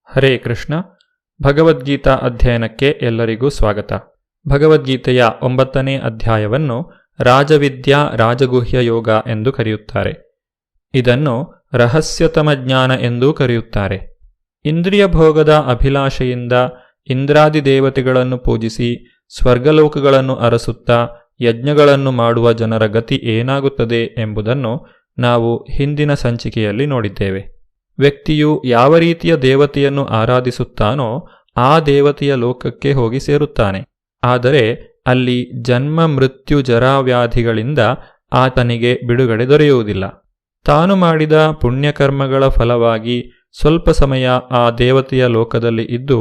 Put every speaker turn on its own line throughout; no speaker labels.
ಹರೇ ಕೃಷ್ಣ. ಭಗವದ್ಗೀತಾ ಅಧ್ಯಯನಕ್ಕೆ ಎಲ್ಲರಿಗೂ ಸ್ವಾಗತ. ಭಗವದ್ಗೀತೆಯ 9ನೇ ಅಧ್ಯಾಯವನ್ನು ರಾಜವಿದ್ಯಾ ರಾಜಗುಹ್ಯ ಯೋಗ ಎಂದು ಕರೆಯುತ್ತಾರೆ. ಇದನ್ನು ರಹಸ್ಯತಮ ಜ್ಞಾನ ಎಂದೂ ಕರೆಯುತ್ತಾರೆ. ಇಂದ್ರಿಯ ಭೋಗದ ಅಭಿಲಾಷೆಯಿಂದ ಇಂದ್ರಾದಿ ದೇವತೆಗಳನ್ನು ಪೂಜಿಸಿ ಸ್ವರ್ಗಲೋಕಗಳನ್ನು ಅರಸುತ್ತಾ ಯಜ್ಞಗಳನ್ನು ಮಾಡುವ ಜನರ ಗತಿ ಏನಾಗುತ್ತದೆ ಎಂಬುದನ್ನು ನಾವು ಹಿಂದಿನ ಸಂಚಿಕೆಯಲ್ಲಿ ನೋಡಿದ್ದೇವೆ. ವ್ಯಕ್ತಿಯು ಯಾವ ರೀತಿಯ ದೇವತೆಯನ್ನು ಆರಾಧಿಸುತ್ತಾನೋ ಆ ದೇವತೆಯ ಲೋಕಕ್ಕೆ ಹೋಗಿ ಸೇರುತ್ತಾನೆ. ಆದರೆ ಅಲ್ಲಿ ಜನ್ಮ ಮೃತ್ಯು ಜರಾವ್ಯಾಧಿಗಳಿಂದ ಆತನಿಗೆ ಬಿಡುಗಡೆ ದೊರೆಯುವುದಿಲ್ಲ. ತಾನು ಮಾಡಿದ ಪುಣ್ಯಕರ್ಮಗಳ ಫಲವಾಗಿ ಸ್ವಲ್ಪ ಸಮಯ ಆ ದೇವತೆಯ ಲೋಕದಲ್ಲಿ ಇದ್ದು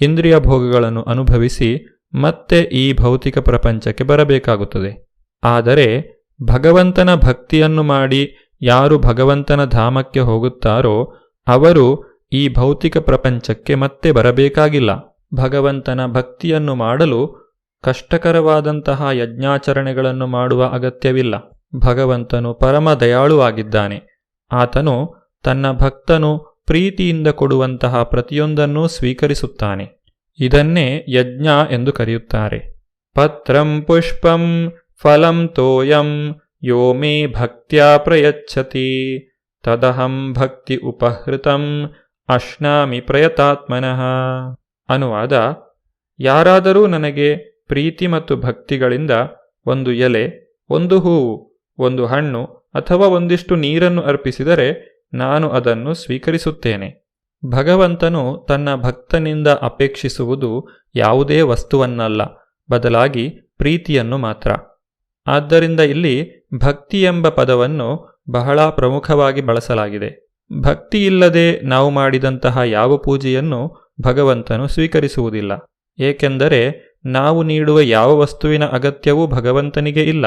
ಇಂದ್ರಿಯ ಭೋಗಗಳನ್ನು ಅನುಭವಿಸಿ ಮತ್ತೆ ಈ ಭೌತಿಕ ಪ್ರಪಂಚಕ್ಕೆ ಬರಬೇಕಾಗುತ್ತದೆ. ಆದರೆ ಭಗವಂತನ ಭಕ್ತಿಯನ್ನು ಮಾಡಿ ಯಾರು ಭಗವಂತನ ಧಾಮಕ್ಕೆ ಹೋಗುತ್ತಾರೋ ಅವರು ಈ ಭೌತಿಕ ಪ್ರಪಂಚಕ್ಕೆ ಮತ್ತೆ ಬರಬೇಕಾಗಿಲ್ಲ. ಭಗವಂತನ ಭಕ್ತಿಯನ್ನು ಮಾಡಲು ಕಷ್ಟಕರವಾದಂತಹ ಯಜ್ಞಾಚರಣೆಗಳನ್ನು ಮಾಡುವ ಅಗತ್ಯವಿಲ್ಲ. ಭಗವಂತನು ಪರಮ ದಯಾಳುವಾಗಿದ್ದಾನೆ. ಆತನು ತನ್ನ ಭಕ್ತನು ಪ್ರೀತಿಯಿಂದ ಕೊಡುವಂತಹ ಪ್ರತಿಯೊಂದನ್ನೂ ಸ್ವೀಕರಿಸುತ್ತಾನೆ. ಇದನ್ನೇ ಯಜ್ಞ ಎಂದು ಕರೆಯುತ್ತಾರೆ. ಪತ್ರಂ ಪುಷ್ಪಂ ಫಲಂ ತೋಯಂ ಯೋ ಮೇ ಭಕ್ತ್ಯಾ ಪ್ರಯಚ್ಛತಿ ತದಹಂ ಭಕ್ತಿ ಉಪಹೃತಂ ಅಶ್ನಾಮಿ ಪ್ರಯತಾತ್ಮನಃ. ಅನುವಾದ: ಯಾರಾದರೂ ನನಗೆ ಪ್ರೀತಿ ಮತ್ತು ಭಕ್ತಿಗಳಿಂದ ಒಂದು ಎಲೆ, ಒಂದು ಹೂವು, ಒಂದು ಹಣ್ಣು ಅಥವಾ ಒಂದಿಷ್ಟು ನೀರನ್ನು ಅರ್ಪಿಸಿದರೆ ನಾನು ಅದನ್ನು ಸ್ವೀಕರಿಸುತ್ತೇನೆ. ಭಗವಂತನು ತನ್ನ ಭಕ್ತನಿಂದ ಅಪೇಕ್ಷಿಸುವುದು ಯಾವುದೇ ವಸ್ತುವನ್ನಲ್ಲ, ಬದಲಾಗಿ ಪ್ರೀತಿಯನ್ನು ಮಾತ್ರ. ಆದ್ದರಿಂದ ಇಲ್ಲಿ ಭಕ್ತಿ ಎಂಬ ಪದವನ್ನು ಬಹಳ ಪ್ರಮುಖವಾಗಿ ಬಳಸಲಾಗಿದೆ. ಭಕ್ತಿಯಿಲ್ಲದೆ ನಾವು ಮಾಡಿದಂತಹ ಯಾವ ಪೂಜೆಯನ್ನು ಭಗವಂತನು ಸ್ವೀಕರಿಸುವುದಿಲ್ಲ. ಏಕೆಂದರೆ ನಾವು ನೀಡುವ ಯಾವ ವಸ್ತುವಿನ ಅಗತ್ಯವೂ ಭಗವಂತನಿಗೆ ಇಲ್ಲ.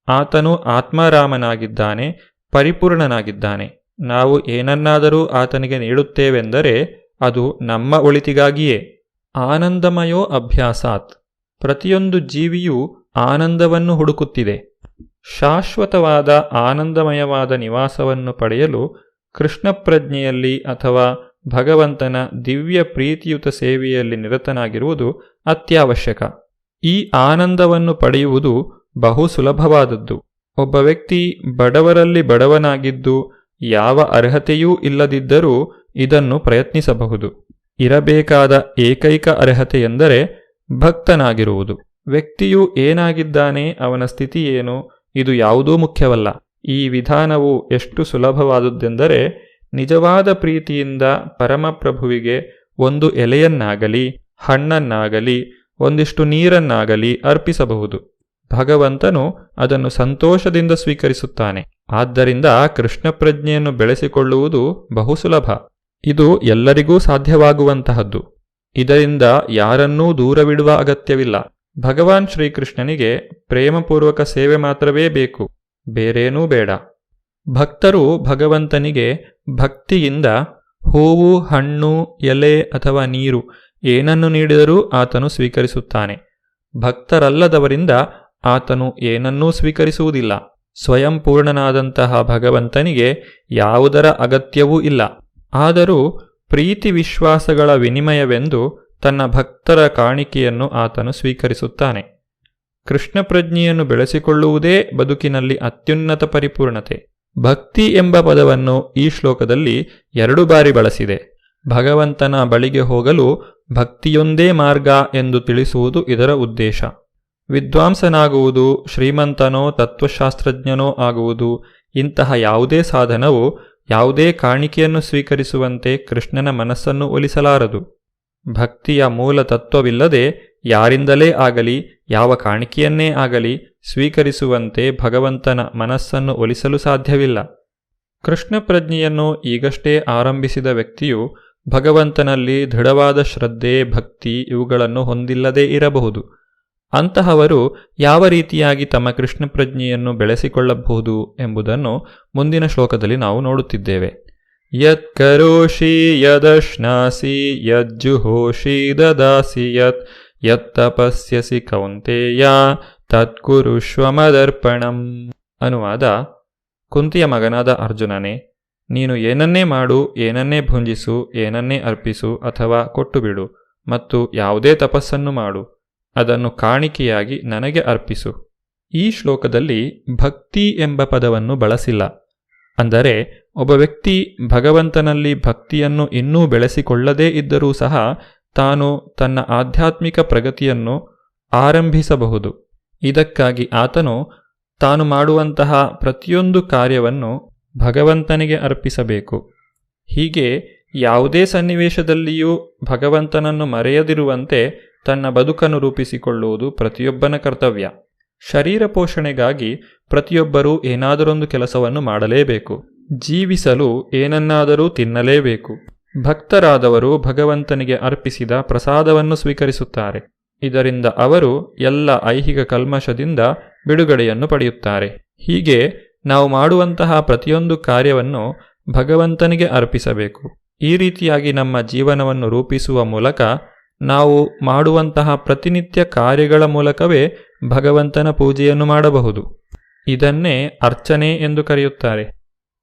ಆತನು ಆತ್ಮಾರಾಮನಾಗಿದ್ದಾನೆ, ಪರಿಪೂರ್ಣನಾಗಿದ್ದಾನೆ. ನಾವು ಏನನ್ನಾದರೂ ಆತನಿಗೆ ನೀಡುತ್ತೇವೆಂದರೆ ಅದು ನಮ್ಮ ಒಳಿತಿಗಾಗಿಯೇ. ಆನಂದಮಯೋ ಅಭ್ಯಾಸಾತ್. ಪ್ರತಿಯೊಂದು ಜೀವಿಯೂ ಆನಂದವನ್ನು ಹುಡುಕುತ್ತಿದೆ. ಶಾಶ್ವತವಾದ ಆನಂದಮಯವಾದ ನಿವಾಸವನ್ನು ಪಡೆಯಲು ಕೃಷ್ಣ ಪ್ರಜ್ಞೆಯಲ್ಲಿ ಅಥವಾ ಭಗವಂತನ ದಿವ್ಯ ಪ್ರೀತಿಯುತ ಸೇವೆಯಲ್ಲಿ ನಿರತನಾಗಿರುವುದು ಅತ್ಯವಶ್ಯಕ. ಈ ಆನಂದವನ್ನು ಪಡೆಯುವುದು ಬಹು ಸುಲಭವಾದದ್ದು. ಒಬ್ಬ ವ್ಯಕ್ತಿ ಬಡವರಲ್ಲಿ ಬಡವನಾಗಿದ್ದು ಯಾವ ಅರ್ಹತೆಯೂ ಇಲ್ಲದಿದ್ದರೂ ಇದನ್ನು ಪ್ರಯತ್ನಿಸಬಹುದು. ಇರಬೇಕಾದ ಏಕೈಕ ಅರ್ಹತೆಯೆಂದರೆ ಭಕ್ತನಾಗಿರುವುದು. ವ್ಯಕ್ತಿಯು ಏನಾಗಿದ್ದಾನೆ, ಅವನ ಸ್ಥಿತಿ ಏನು, ಇದು ಯಾವುದೂ ಮುಖ್ಯವಲ್ಲ. ಈ ವಿಧಾನವು ಎಷ್ಟು ಸುಲಭವಾದುದೆಂದರೆ ನಿಜವಾದ ಪ್ರೀತಿಯಿಂದ ಪರಮಪ್ರಭುವಿಗೆ ಒಂದು ಎಲೆಯನ್ನಾಗಲಿ ಹಣ್ಣನ್ನಾಗಲಿ ಒಂದಿಷ್ಟು ನೀರನ್ನಾಗಲಿ ಅರ್ಪಿಸಬಹುದು. ಭಗವಂತನು ಅದನ್ನು ಸಂತೋಷದಿಂದ ಸ್ವೀಕರಿಸುತ್ತಾನೆ. ಆದ್ದರಿಂದ ಕೃಷ್ಣ ಪ್ರಜ್ಞೆಯನ್ನು ಬೆಳೆಸಿಕೊಳ್ಳುವುದು ಬಹು ಸುಲಭ. ಇದು ಎಲ್ಲರಿಗೂ ಸಾಧ್ಯವಾಗುವಂತಹದ್ದು. ಇದರಿಂದ ಯಾರನ್ನೂ ದೂರವಿಡುವ ಅಗತ್ಯವಿಲ್ಲ. ಭಗವಾನ್ ಶ್ರೀಕೃಷ್ಣನಿಗೆ ಪ್ರೇಮಪೂರ್ವಕ ಸೇವೆ ಮಾತ್ರವೇ ಬೇಕು, ಬೇರೇನೂ ಬೇಡ. ಭಕ್ತರು ಭಗವಂತನಿಗೆ ಭಕ್ತಿಯಿಂದ ಹೂವು, ಹಣ್ಣು, ಎಲೆ ಅಥವಾ ನೀರು ಏನನ್ನು ನೀಡಿದರೂ ಆತನು ಸ್ವೀಕರಿಸುತ್ತಾನೆ. ಭಕ್ತರಲ್ಲದವರಿಂದ ಆತನು ಏನನ್ನೂ ಸ್ವೀಕರಿಸುವುದಿಲ್ಲ. ಸ್ವಯಂ ಪೂರ್ಣನಾದಂತಹ ಭಗವಂತನಿಗೆ ಯಾವುದರ ಅಗತ್ಯವೂ ಇಲ್ಲ. ಆದರೂ ಪ್ರೀತಿ ವಿಶ್ವಾಸಗಳ ವಿನಿಮಯವೆಂದು ತನ್ನ ಭಕ್ತರ ಕಾಣಿಕೆಯನ್ನು ಆತನು ಸ್ವೀಕರಿಸುತ್ತಾನೆ. ಕೃಷ್ಣ ಪ್ರಜ್ಞೆಯನ್ನು ಬೆಳೆಸಿಕೊಳ್ಳುವುದೇ ಬದುಕಿನಲ್ಲಿ ಅತ್ಯುನ್ನತ ಪರಿಪೂರ್ಣತೆ. ಭಕ್ತಿ ಎಂಬ ಪದವನ್ನು ಈ ಶ್ಲೋಕದಲ್ಲಿ 2 ಬಾರಿ ಬಳಸಿದೆ. ಭಗವಂತನ ಬಳಿಗೆ ಹೋಗಲು ಭಕ್ತಿಯೊಂದೇ ಮಾರ್ಗ ಎಂದು ತಿಳಿಸುವುದು ಇದರ ಉದ್ದೇಶ. ವಿದ್ವಾಂಸನಾಗುವುದು, ಶ್ರೀಮಂತನೋ ತತ್ವಶಾಸ್ತ್ರಜ್ಞನೋ ಆಗುವುದು, ಇಂತಹ ಯಾವುದೇ ಸಾಧನವು ಯಾವುದೇ ಕಾಣಿಕೆಯನ್ನು ಸ್ವೀಕರಿಸುವಂತೆ ಕೃಷ್ಣನ ಮನಸ್ಸನ್ನು ಒಲಿಸಲಾರದು. ಭಕ್ತಿಯ ಮೂಲ ತತ್ವವಿಲ್ಲದೆ ಯಾರಿಂದಲೇ ಆಗಲಿ ಯಾವ ಕಾಣಿಕೆಯನ್ನೇ ಆಗಲಿ ಸ್ವೀಕರಿಸುವಂತೆ ಭಗವಂತನ ಮನಸ್ಸನ್ನು ಒಲಿಸಲು ಸಾಧ್ಯವಿಲ್ಲ. ಕೃಷ್ಣ ಪ್ರಜ್ಞೆಯನ್ನು ಈಗಷ್ಟೇ ಆರಂಭಿಸಿದ ವ್ಯಕ್ತಿಯು ಭಗವಂತನಲ್ಲಿ ದೃಢವಾದ ಶ್ರದ್ಧೆ, ಭಕ್ತಿ ಇವುಗಳನ್ನು ಹೊಂದಿಲ್ಲದೇ ಇರಬಹುದು. ಅಂತಹವರು ಯಾವ ರೀತಿಯಾಗಿ ತಮ್ಮ ಕೃಷ್ಣ ಪ್ರಜ್ಞೆಯನ್ನು ಬೆಳೆಸಿಕೊಳ್ಳಬಹುದು ಎಂಬುದನ್ನು ಮುಂದಿನ ಶ್ಲೋಕದಲ್ಲಿ ನಾವು ನೋಡುತ್ತಿದ್ದೇವೆ. ಯತ್ ಕರೋಷಿ ಯದಶ್ನಾಸಿ ಯಜ್ಜುಹೋಷಿ ದದಾಸಿ ಯತ್ ತಪಸ್ಯಸಿ ಕೌಂತೆಯ ತತ್ಕುರುಷ್ವ ಮದರ್ಪಣಂ. ಅನುವಾದ: ಕುಂತಿಯ ಮಗನಾದ ಅರ್ಜುನನೇ, ನೀನು ಏನನ್ನೇ ಮಾಡು, ಏನನ್ನೇ ಭುಂಜಿಸು, ಏನನ್ನೇ ಅರ್ಪಿಸು ಅಥವಾ ಕೊಟ್ಟುಬಿಡು, ಮತ್ತು ಯಾವುದೇ ತಪಸ್ಸನ್ನು ಮಾಡು, ಅದನ್ನು ಕಾಣಿಕೆಯಾಗಿ ನನಗೆ ಅರ್ಪಿಸು. ಈ ಶ್ಲೋಕದಲ್ಲಿ ಭಕ್ತಿ ಎಂಬ ಪದವನ್ನು ಬಳಸಿಲ್ಲ. ಅಂದರೆ ಒಬ್ಬ ವ್ಯಕ್ತಿ ಭಗವಂತನಲ್ಲಿ ಭಕ್ತಿಯನ್ನು ಇನ್ನೂ ಬೆಳೆಸಿಕೊಳ್ಳದೇ ಇದ್ದರೂ ಸಹ ತಾನು ತನ್ನ ಆಧ್ಯಾತ್ಮಿಕ ಪ್ರಗತಿಯನ್ನು ಆರಂಭಿಸಬಹುದು. ಇದಕ್ಕಾಗಿ ಆತನು ತಾನು ಮಾಡುವಂತಹ ಪ್ರತಿಯೊಂದು ಕಾರ್ಯವನ್ನು ಭಗವಂತನಿಗೆ ಅರ್ಪಿಸಬೇಕು. ಹೀಗೆ ಯಾವುದೇ ಸನ್ನಿವೇಶದಲ್ಲಿಯೂ ಭಗವಂತನನ್ನು ಮರೆಯದಿರುವಂತೆ ತನ್ನ ಬದುಕನ್ನು ರೂಪಿಸಿಕೊಳ್ಳುವುದು ಪ್ರತಿಯೊಬ್ಬನ ಕರ್ತವ್ಯ. ಶರೀರ ಪೋಷಣೆಗಾಗಿ ಪ್ರತಿಯೊಬ್ಬರೂ ಏನಾದರೊಂದು ಕೆಲಸವನ್ನು ಮಾಡಲೇಬೇಕು. ಜೀವಿಸಲು ಏನನ್ನಾದರೂ ತಿನ್ನಲೇಬೇಕು. ಭಕ್ತರಾದವರು ಭಗವಂತನಿಗೆ ಅರ್ಪಿಸಿದ ಪ್ರಸಾದವನ್ನು ಸ್ವೀಕರಿಸುತ್ತಾರೆ. ಇದರಿಂದ ಅವರು ಎಲ್ಲ ಐಹಿಕ ಕಲ್ಮಶದಿಂದ ಬಿಡುಗಡೆಯನ್ನು ಪಡೆಯುತ್ತಾರೆ. ಹೀಗೆ ನಾವು ಮಾಡುವಂತಹ ಪ್ರತಿಯೊಂದು ಕಾರ್ಯವನ್ನು ಭಗವಂತನಿಗೆ ಅರ್ಪಿಸಬೇಕು. ಈ ರೀತಿಯಾಗಿ ನಮ್ಮ ಜೀವನವನ್ನು ರೂಪಿಸುವ ಮೂಲಕ ನಾವು ಮಾಡುವಂತಹ ಪ್ರತಿನಿತ್ಯ ಕಾರ್ಯಗಳ ಮೂಲಕವೇ ಭಗವಂತನ ಪೂಜೆಯನ್ನು ಮಾಡಬಹುದು. ಇದನ್ನೇ ಅರ್ಚನೆ ಎಂದು ಕರೆಯುತ್ತಾರೆ.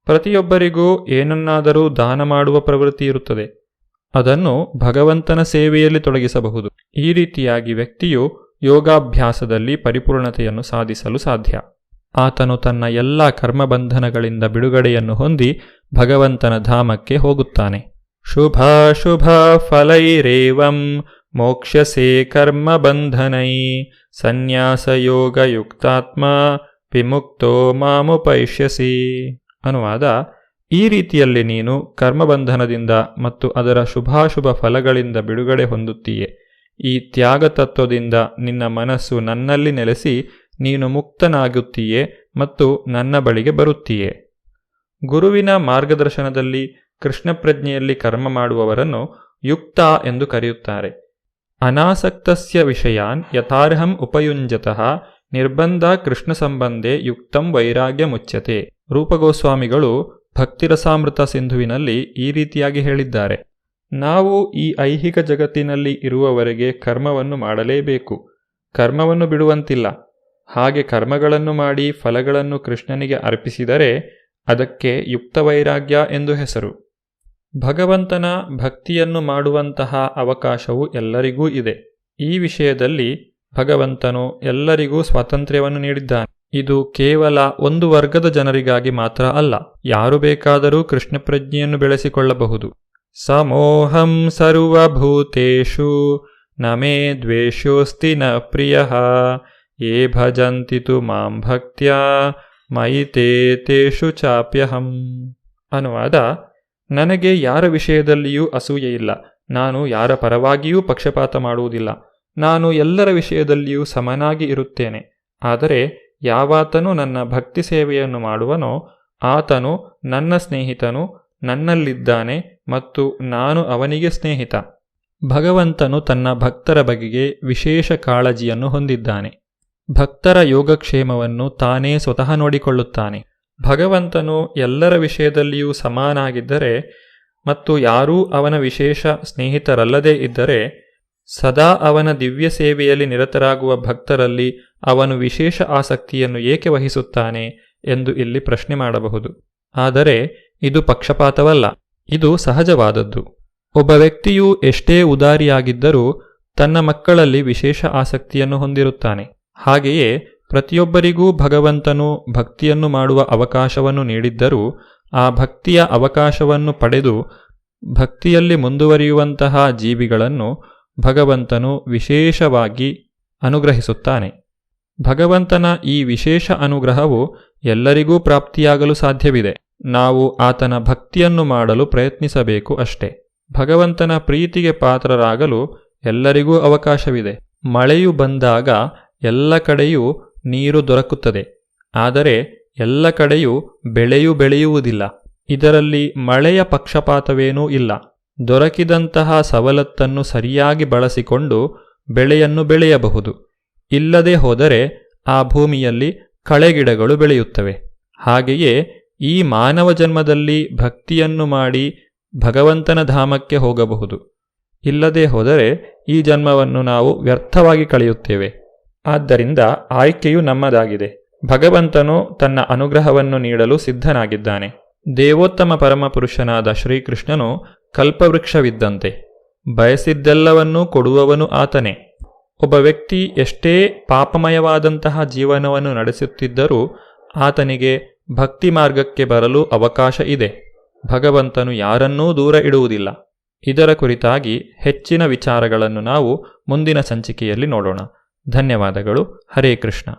ಪ್ರತಿಯೊಬ್ಬರಿಗೂ ಏನನ್ನಾದರೂ ದಾನ ಮಾಡುವ ಪ್ರವೃತ್ತಿ ಇರುತ್ತದೆ. ಅದನ್ನು ಭಗವಂತನ ಸೇವೆಯಲ್ಲಿ ತೊಡಗಿಸಬಹುದು. ಈ ರೀತಿಯಾಗಿ ವ್ಯಕ್ತಿಯು ಯೋಗಾಭ್ಯಾಸದಲ್ಲಿ ಪರಿಪೂರ್ಣತೆಯನ್ನು ಸಾಧಿಸಲು ಸಾಧ್ಯ. ಆತನು ತನ್ನ ಎಲ್ಲ ಕರ್ಮಬಂಧನಗಳಿಂದ ಬಿಡುಗಡೆಯನ್ನು ಹೊಂದಿ ಭಗವಂತನ ಧಾಮಕ್ಕೆ ಹೋಗುತ್ತಾನೆ. ಶುಭಾಶುಭ ಫಲೈರೇವಂ ಮೋಕ್ಷಸೇ ಕರ್ಮಬಂಧನೈ ಸನ್ಯಾಸಯೋಗಯುಕ್ತಾತ್ಮ ವಿಮುಕ್ತೋ ಮಾಮುಪೈಷ್ಯಸಿ. ಅನುವಾದ: ಈ ರೀತಿಯಲ್ಲಿ ನೀನು ಕರ್ಮಬಂಧನದಿಂದ ಮತ್ತು ಅದರ ಶುಭಾಶುಭ ಫಲಗಳಿಂದ ಬಿಡುಗಡೆ ಹೊಂದುತ್ತೀಯೆ. ಈ ತ್ಯಾಗ ತತ್ವದಿಂದ ನಿನ್ನ ಮನಸ್ಸು ನನ್ನಲ್ಲಿ ನೆಲೆಸಿ ನೀನು ಮುಕ್ತನಾಗುತ್ತೀಯೆ ಮತ್ತು ನನ್ನ ಬಳಿಗೆ ಬರುತ್ತೀಯೆ. ಗುರುವಿನ ಮಾರ್ಗದರ್ಶನದಲ್ಲಿ ಕೃಷ್ಣ ಪ್ರಜ್ಞೆಯಲ್ಲಿ ಕರ್ಮ ಮಾಡುವವರನ್ನು ಯುಕ್ತ ಎಂದು ಕರೆಯುತ್ತಾರೆ. ಅನಾಸಕ್ತಸ್ಯ ವಿಷಯಾನ್ ಯಥಾರ್ಹಂ ಉಪಯುಂಜತಃ ನಿರ್ಬಂಧ ಕೃಷ್ಣ ಸಂಬಂಧೆ ಯುಕ್ತಂ ವೈರಾಗ್ಯ ಮುಚ್ಯತೆ. ರೂಪಗೋಸ್ವಾಮಿಗಳು ಭಕ್ತಿರಸಾಮೃತ ಸಿಂಧುವಿನಲ್ಲಿ ಈ ರೀತಿಯಾಗಿ ಹೇಳಿದ್ದಾರೆ: ನಾವು ಈ ಐಹಿಕ ಜಗತ್ತಿನಲ್ಲಿ ಇರುವವರೆಗೆ ಕರ್ಮವನ್ನು ಮಾಡಲೇಬೇಕು, ಕರ್ಮವನ್ನು ಬಿಡುವಂತಿಲ್ಲ. ಹಾಗೆ ಕರ್ಮಗಳನ್ನು ಮಾಡಿ ಫಲಗಳನ್ನು ಕೃಷ್ಣನಿಗೆ ಅರ್ಪಿಸಿದರೆ ಅದಕ್ಕೆ ಯುಕ್ತ ವೈರಾಗ್ಯ ಎಂದು ಹೆಸರು. ಭಗವಂತನ ಭಕ್ತಿಯನ್ನು ಮಾಡುವಂತಹ ಅವಕಾಶವು ಎಲ್ಲರಿಗೂ ಇದೆ. ಈ ವಿಷಯದಲ್ಲಿ ಭಗವಂತನು ಎಲ್ಲರಿಗೂ ಸ್ವಾತಂತ್ರ್ಯವನ್ನು ನೀಡಿದ್ದಾನೆ. ಇದು ಕೇವಲ ಒಂದು ವರ್ಗದ ಜನರಿಗಾಗಿ ಮಾತ್ರ ಅಲ್ಲ, ಯಾರು ಬೇಕಾದರೂ ಕೃಷ್ಣ ಪ್ರಜ್ಞೆಯನ್ನು ಬೆಳೆಸಿಕೊಳ್ಳಬಹುದು. ಸಮೋಹಂ ಸರ್ವಭೂತೇಷು ನ ಮೇ ದ್ವೇಷೋಸ್ತಿ ನ ಪ್ರಿಯಃ ಯೇ ಭಜಂತಿ ತು ಮಾಂ ಭಕ್ತ್ಯಾ ಮಯಿ ತೇಷು ಚಾಪ್ಯಹಂ. ಅನುವಾದ: ನನಗೆ ಯಾರ ವಿಷಯದಲ್ಲಿಯೂ ಅಸೂಯೆ ಇಲ್ಲ, ನಾನು ಯಾರ ಪರವಾಗಿಯೂ ಪಕ್ಷಪಾತ ಮಾಡುವುದಿಲ್ಲ, ನಾನು ಎಲ್ಲರ ವಿಷಯದಲ್ಲಿಯೂ ಸಮನಾಗಿ ಇರುತ್ತೇನೆ. ಆದರೆ ಯಾವಾತನು ನನ್ನ ಭಕ್ತಿ ಸೇವೆಯನ್ನು ಮಾಡುವನೋ ಆತನು ನನ್ನ ಸ್ನೇಹಿತನು, ನನ್ನಲ್ಲಿದ್ದಾನೆ ಮತ್ತು ನಾನು ಅವನಿಗೆ ಸ್ನೇಹಿತ. ಭಗವಂತನು ತನ್ನ ಭಕ್ತರ ಬಗೆಗೆ ವಿಶೇಷ ಕಾಳಜಿಯನ್ನು ಹೊಂದಿದ್ದಾನೆ. ಭಕ್ತರ ಯೋಗಕ್ಷೇಮವನ್ನು ತಾನೇ ಸ್ವತಃ ನೋಡಿಕೊಳ್ಳುತ್ತಾನೆ. ಭಗವಂತನು ಎಲ್ಲರ ವಿಷಯದಲ್ಲಿಯೂ ಸಮಾನಾಗಿದ್ದರೆ ಮತ್ತು ಯಾರೂ ಅವನ ವಿಶೇಷ ಸ್ನೇಹಿತರಲ್ಲದೇ ಇದ್ದರೆ ಸದಾ ಅವನ ದಿವ್ಯ ಸೇವೆಯಲ್ಲಿ ನಿರತರಾಗುವ ಭಕ್ತರಲ್ಲಿ ಅವನು ವಿಶೇಷ ಆಸಕ್ತಿಯನ್ನು ಏಕೆ ವಹಿಸುತ್ತಾನೆ ಎಂದು ಇಲ್ಲಿ ಪ್ರಶ್ನೆ ಮಾಡಬಹುದು. ಆದರೆ ಇದು ಪಕ್ಷಪಾತವಲ್ಲ, ಇದು ಸಹಜವಾದದ್ದು. ಒಬ್ಬ ವ್ಯಕ್ತಿಯು ಎಷ್ಟೇ ಉದಾರಿಯಾಗಿದ್ದರೂ ತನ್ನ ಮಕ್ಕಳಲ್ಲಿ ವಿಶೇಷ ಆಸಕ್ತಿಯನ್ನು ಹೊಂದಿರುತ್ತಾನೆ. ಹಾಗೆಯೇ ಪ್ರತಿಯೊಬ್ಬರಿಗೂ ಭಗವಂತನು ಭಕ್ತಿಯನ್ನು ಮಾಡುವ ಅವಕಾಶವನ್ನು ನೀಡಿದ್ದರೂ ಆ ಭಕ್ತಿಯ ಅವಕಾಶವನ್ನು ಪಡೆದು ಭಕ್ತಿಯಲ್ಲಿ ಮುಂದುವರಿಯುವಂತಹ ಜೀವಿಗಳನ್ನು ಭಗವಂತನು ವಿಶೇಷವಾಗಿ ಅನುಗ್ರಹಿಸುತ್ತಾನೆ. ಭಗವಂತನ ಈ ವಿಶೇಷ ಅನುಗ್ರಹವು ಎಲ್ಲರಿಗೂ ಪ್ರಾಪ್ತಿಯಾಗಲು ಸಾಧ್ಯವಿದೆ. ನಾವು ಆತನ ಭಕ್ತಿಯನ್ನು ಮಾಡಲು ಪ್ರಯತ್ನಿಸಬೇಕು ಅಷ್ಟೇ. ಭಗವಂತನ ಪ್ರೀತಿಗೆ ಪಾತ್ರರಾಗಲು ಎಲ್ಲರಿಗೂ ಅವಕಾಶವಿದೆ. ಮಳೆಯು ಬಂದಾಗ ಎಲ್ಲ ಕಡೆಯೂ ನೀರು ದೊರಕುತ್ತದೆ, ಆದರೆ ಎಲ್ಲ ಕಡೆಯೂ ಬೆಳೆಯು ಬೆಳೆಯುವುದಿಲ್ಲ. ಇದರಲ್ಲಿ ಮಳೆಯ ಪಕ್ಷಪಾತವೇನೂ ಇಲ್ಲ. ದೊರಕಿದಂತಹ ಸವಲತ್ತನ್ನು ಸರಿಯಾಗಿ ಬಳಸಿಕೊಂಡು ಬೆಳೆಯನ್ನು ಬೆಳೆಯಬಹುದು. ಇಲ್ಲದೆ ಹೋದರೆ ಆ ಭೂಮಿಯಲ್ಲಿ ಕಳೆಗಿಡಗಳು ಬೆಳೆಯುತ್ತವೆ. ಹಾಗೆಯೇ ಈ ಮಾನವ ಜನ್ಮದಲ್ಲಿ ಭಕ್ತಿಯನ್ನು ಮಾಡಿ ಭಗವಂತನ ಧಾಮಕ್ಕೆ ಹೋಗಬಹುದು. ಇಲ್ಲದೆ ಹೋದರೆ ಈ ಜನ್ಮವನ್ನು ನಾವು ವ್ಯರ್ಥವಾಗಿ ಕಳೆಯುತ್ತೇವೆ. ಆದ್ದರಿಂದ ಆಯ್ಕೆಯು ನಮ್ಮದಾಗಿದೆ. ಭಗವಂತನು ತನ್ನ ಅನುಗ್ರಹವನ್ನು ನೀಡಲು ಸಿದ್ಧನಾಗಿದ್ದಾನೆ. ದೇವೋತ್ತಮ ಪರಮಪುರುಷನಾದ ಶ್ರೀಕೃಷ್ಣನು ಕಲ್ಪವೃಕ್ಷವಿದ್ದಂತೆ. ಬಯಸಿದ್ದೆಲ್ಲವನ್ನೂ ಕೊಡುವವನು ಆತನೇ. ಒಬ್ಬ ವ್ಯಕ್ತಿ ಎಷ್ಟೇ ಪಾಪಮಯವಾದಂತಹ ಜೀವನವನ್ನು ನಡೆಸುತ್ತಿದ್ದರೂ ಆತನಿಗೆ ಭಕ್ತಿ ಮಾರ್ಗಕ್ಕೆ ಬರಲು ಅವಕಾಶ ಇದೆ. ಭಗವಂತನು ಯಾರನ್ನೂ ದೂರ ಇಡುವುದಿಲ್ಲ. ಇದರ ಕುರಿತಾಗಿ ಹೆಚ್ಚಿನ ವಿಚಾರಗಳನ್ನು ನಾವು ಮುಂದಿನ ಸಂಚಿಕೆಯಲ್ಲಿ ನೋಡೋಣ. ಧನ್ಯವಾದಗಳು. ಹರೇ ಕೃಷ್ಣ.